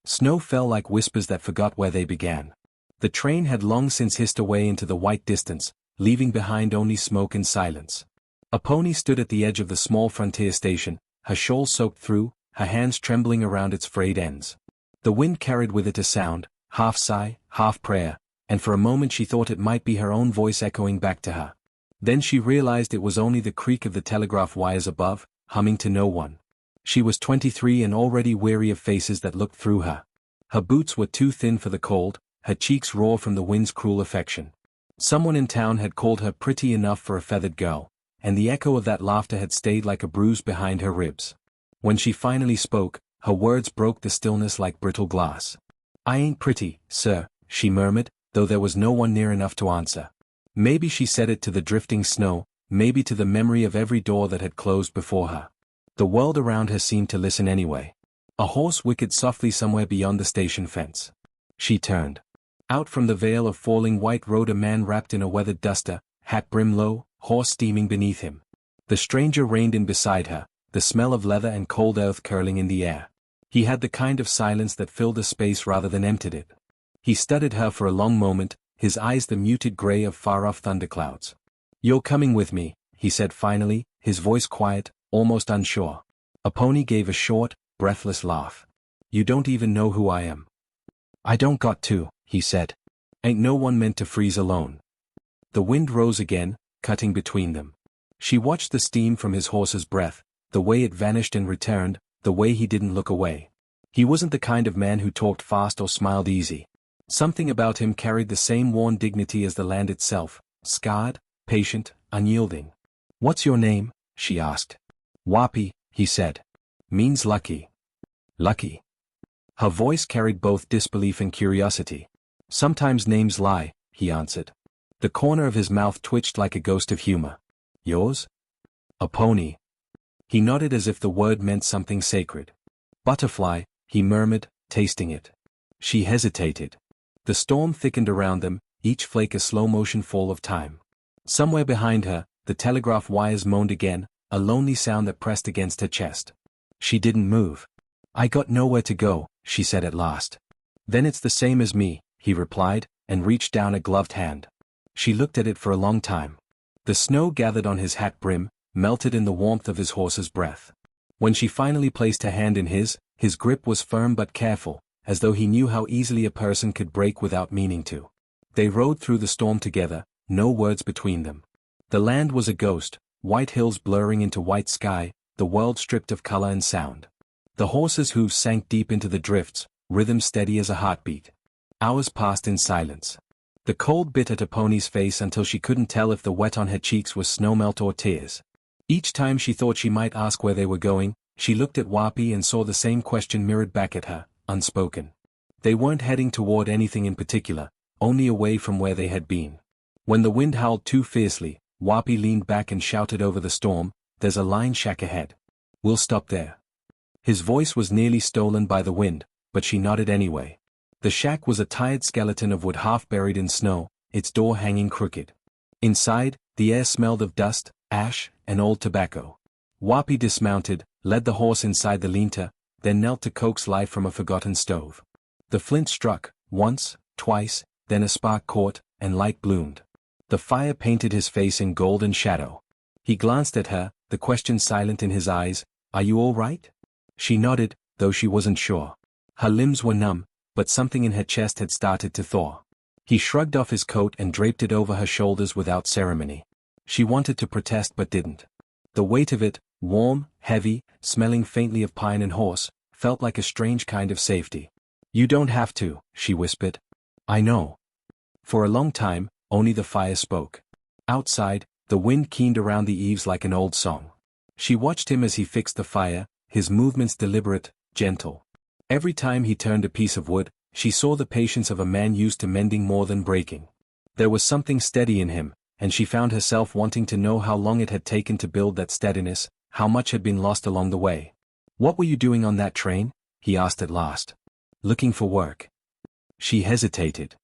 Snow fell like whispers that forgot where they began. The train had long since hissed away into the white distance, leaving behind only smoke and silence. A pony stood at the edge of the small frontier station, her shawl soaked through, her hands trembling around its frayed ends. The wind carried with it a sound, half sigh, half prayer, and for a moment she thought it might be her own voice echoing back to her. Then she realized it was only the creak of the telegraph wires above, humming to no one. She was 23 and already weary of faces that looked through her. Her boots were too thin for the cold, her cheeks raw from the wind's cruel affection. Someone in town had called her pretty enough for a feathered girl, and the echo of that laughter had stayed like a bruise behind her ribs. When she finally spoke, her words broke the stillness like brittle glass. "I ain't pretty, sir," she murmured, though there was no one near enough to answer. Maybe she said it to the drifting snow, maybe to the memory of every door that had closed before her. The world around her seemed to listen anyway. A horse whinnied softly somewhere beyond the station fence. She turned. Out from the veil of falling white rode a man wrapped in a weathered duster, hat brim low, horse steaming beneath him. The stranger reined in beside her, the smell of leather and cold earth curling in the air. He had the kind of silence that filled a space rather than emptied it. He studied her for a long moment, his eyes the muted gray of far-off thunderclouds. "You're coming with me," he said finally, his voice quiet, almost unsure. A pony gave a short, breathless laugh. "You don't even know who I am." "I don't got to," he said. "Ain't no one meant to freeze alone." The wind rose again, cutting between them. She watched the steam from his horse's breath, the way it vanished and returned, the way he didn't look away. He wasn't the kind of man who talked fast or smiled easy. Something about him carried the same worn dignity as the land itself, scarred, patient, unyielding. "What's your name?" she asked. "Wapi," he said. "Means lucky." "Lucky?" Her voice carried both disbelief and curiosity. "Sometimes names lie," he answered. The corner of his mouth twitched like a ghost of humor. "Yours?" "A pony." He nodded as if the word meant something sacred. "Butterfly," he murmured, tasting it. She hesitated. The storm thickened around them, each flake a slow-motion fall of time. Somewhere behind her, the telegraph wires moaned again, a lonely sound that pressed against her chest. She didn't move. "I got nowhere to go," she said at last. "Then it's the same as me," he replied, and reached down a gloved hand. She looked at it for a long time. The snow gathered on his hat brim, melted in the warmth of his horse's breath. When she finally placed her hand in his grip was firm but careful, as though he knew how easily a person could break without meaning to. They rode through the storm together, no words between them. The land was a ghost, white hills blurring into white sky, the world stripped of color and sound. The horse's hooves sank deep into the drifts, rhythm steady as a heartbeat. Hours passed in silence. The cold bit at a pony's face until she couldn't tell if the wet on her cheeks was snowmelt or tears. Each time she thought she might ask where they were going, she looked at Wapi and saw the same question mirrored back at her, unspoken. They weren't heading toward anything in particular, only away from where they had been. When the wind howled too fiercely, Wapi leaned back and shouted over the storm, "There's a line shack ahead. We'll stop there." His voice was nearly stolen by the wind, but she nodded anyway. The shack was a tired skeleton of wood half buried in snow, its door hanging crooked. Inside, the air smelled of dust, ash, and old tobacco. Wapi dismounted, led the horse inside the lean-to, then knelt to coax life from a forgotten stove. The flint struck, once, twice, then a spark caught, and light bloomed. The fire painted his face in gold and shadow. He glanced at her, the question silent in his eyes, "Are you all right?" She nodded, though she wasn't sure. Her limbs were numb, but something in her chest had started to thaw. He shrugged off his coat and draped it over her shoulders without ceremony. She wanted to protest but didn't. The weight of it, warm, heavy, smelling faintly of pine and horse, felt like a strange kind of safety. "You don't have to," she whispered. "I know." For a long time, only the fire spoke. Outside, the wind keened around the eaves like an old song. She watched him as he fixed the fire, his movements deliberate, gentle. Every time he turned a piece of wood, she saw the patience of a man used to mending more than breaking. There was something steady in him, and she found herself wanting to know how long it had taken to build that steadiness, how much had been lost along the way. "What were you doing on that train?" he asked at last. "Looking for work." She hesitated.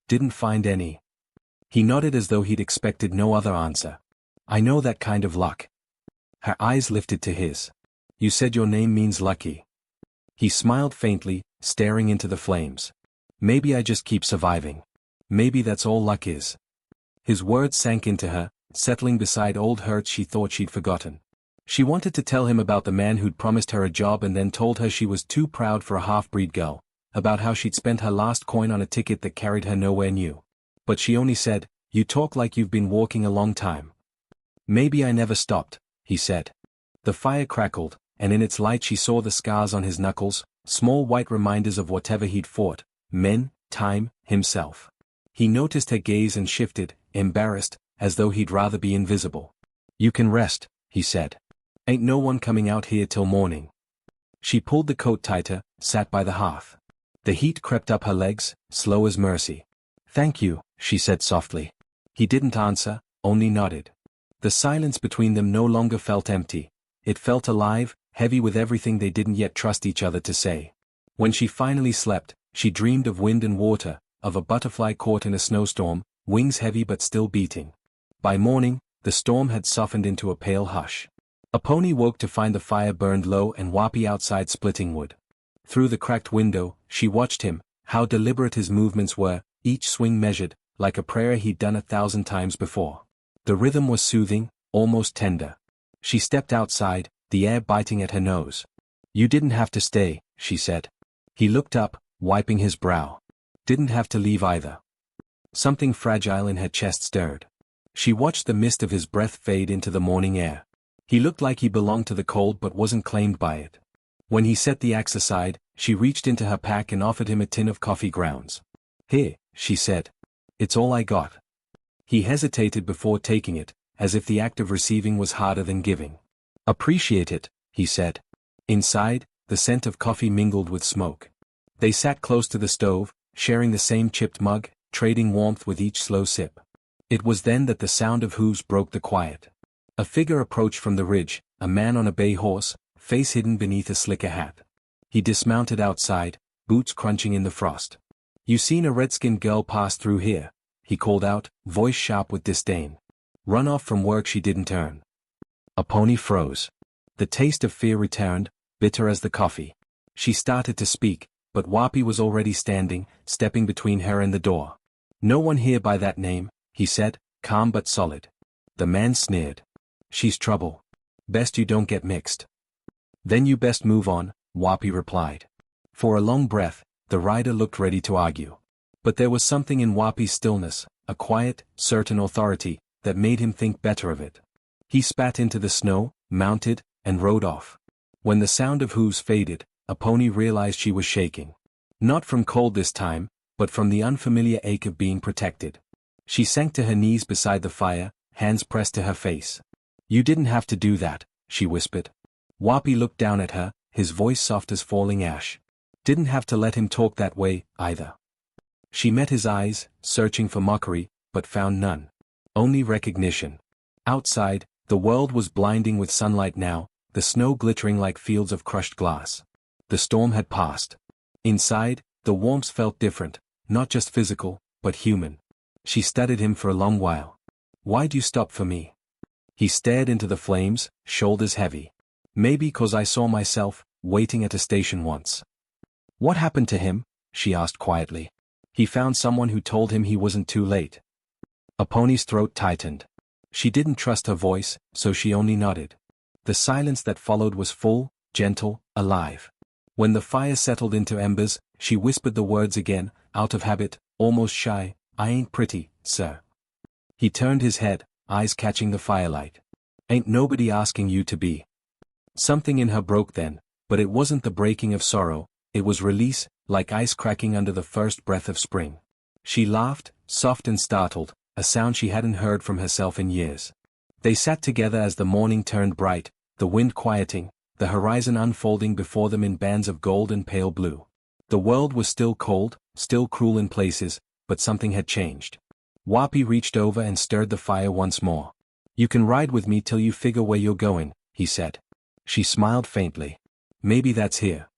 "Didn't find any." He nodded as though he'd expected no other answer. "I know that kind of luck." Her eyes lifted to his. "You said your name means lucky." He smiled faintly, staring into the flames. Maybe I just keep surviving. Maybe that's all luck is. His words sank into her, settling beside old hurts she thought she'd forgotten. She wanted to tell him about the man who'd promised her a job and then told her she was too proud for a half-breed girl, about how she'd spent her last coin on a ticket that carried her nowhere new. But she only said, "You talk like you've been walking a long time." "Maybe I never stopped," he said. The fire crackled, and in its light she saw the scars on his knuckles, small white reminders of whatever he'd fought, men, time, himself. He noticed her gaze and shifted, embarrassed, as though he'd rather be invisible. "You can rest," he said. "Ain't no one coming out here till morning." She pulled the coat tighter, sat by the hearth. The heat crept up her legs, slow as mercy. "Thank you," she said softly. He didn't answer, only nodded. The silence between them no longer felt empty. It felt alive, heavy with everything they didn't yet trust each other to say. When she finally slept, she dreamed of wind and water, of a butterfly caught in a snowstorm, wings heavy but still beating. By morning, the storm had softened into a pale hush. Aponi woke to find the fire burned low and Wapi outside splitting wood. Through the cracked window, she watched him, how deliberate his movements were, each swing measured, like a prayer he'd done 1,000 times before. The rhythm was soothing, almost tender. She stepped outside, the air biting at her nose. "You didn't have to stay," she said. He looked up, wiping his brow. "Didn't have to leave either." Something fragile in her chest stirred. She watched the mist of his breath fade into the morning air. He looked like he belonged to the cold but wasn't claimed by it. When he set the axe aside, she reached into her pack and offered him a tin of coffee grounds. "Here," she said. "It's all I got." He hesitated before taking it, as if the act of receiving was harder than giving. "Appreciate it," he said. Inside, the scent of coffee mingled with smoke. They sat close to the stove, sharing the same chipped mug, trading warmth with each slow sip. It was then that the sound of hooves broke the quiet. A figure approached from the ridge, a man on a bay horse, face hidden beneath a slicker hat. He dismounted outside, boots crunching in the frost. "You seen a red-skinned girl pass through here?" he called out, voice sharp with disdain. "Run off from work she didn't earn." Aponi froze. The taste of fear returned, bitter as the coffee. She started to speak, but Wapi was already standing, stepping between her and the door. "No one here by that name," he said, calm but solid. The man sneered. "She's trouble. Best you don't get mixed." "Then you best move on," Wapi replied. For a long breath, the rider looked ready to argue. But there was something in Wapi's stillness, a quiet, certain authority, that made him think better of it. He spat into the snow, mounted, and rode off. When the sound of hooves faded, Aponi realized she was shaking. Not from cold this time, but from the unfamiliar ache of being protected. She sank to her knees beside the fire, hands pressed to her face. "You didn't have to do that," she whispered. Wapi looked down at her, his voice soft as falling ash. "Didn't have to let him talk that way, either." She met his eyes, searching for mockery, but found none. Only recognition. Outside, the world was blinding with sunlight now, the snow glittering like fields of crushed glass. The storm had passed. Inside, the warmth felt different, not just physical, but human. She studied him for a long while. "Why'd you stop for me?" He stared into the flames, shoulders heavy. "Maybe 'cause I saw myself, waiting at a station once." "What happened to him?" she asked quietly. "He found someone who told him he wasn't too late." Aponi's throat tightened. She didn't trust her voice, so she only nodded. The silence that followed was full, gentle, alive. When the fire settled into embers, she whispered the words again, out of habit, almost shy, "I ain't pretty, sir." He turned his head, eyes catching the firelight. "Ain't nobody asking you to be." Something in her broke then, but it wasn't the breaking of sorrow, it was release, like ice cracking under the first breath of spring. She laughed, soft and startled, a sound she hadn't heard from herself in years. They sat together as the morning turned bright, the wind quieting, the horizon unfolding before them in bands of gold and pale blue. The world was still cold, still cruel in places, but something had changed. Wapi reached over and stirred the fire once more. "You can ride with me till you figure where you're going," he said. She smiled faintly. "Maybe that's here."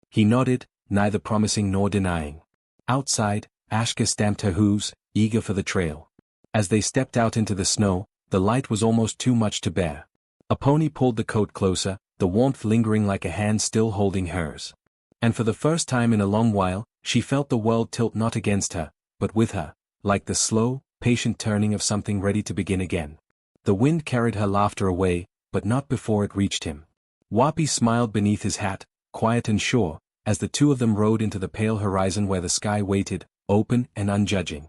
He nodded, neither promising nor denying. Outside, Ashka stamped her hooves, eager for the trail. As they stepped out into the snow, the light was almost too much to bear. Aponi pulled the coat closer, the warmth lingering like a hand still holding hers. And for the first time in a long while, she felt the world tilt not against her, but with her, like the slow, patient turning of something ready to begin again. The wind carried her laughter away, but not before it reached him. Wapi smiled beneath his hat, quiet and sure, as the two of them rode into the pale horizon where the sky waited, open and unjudging.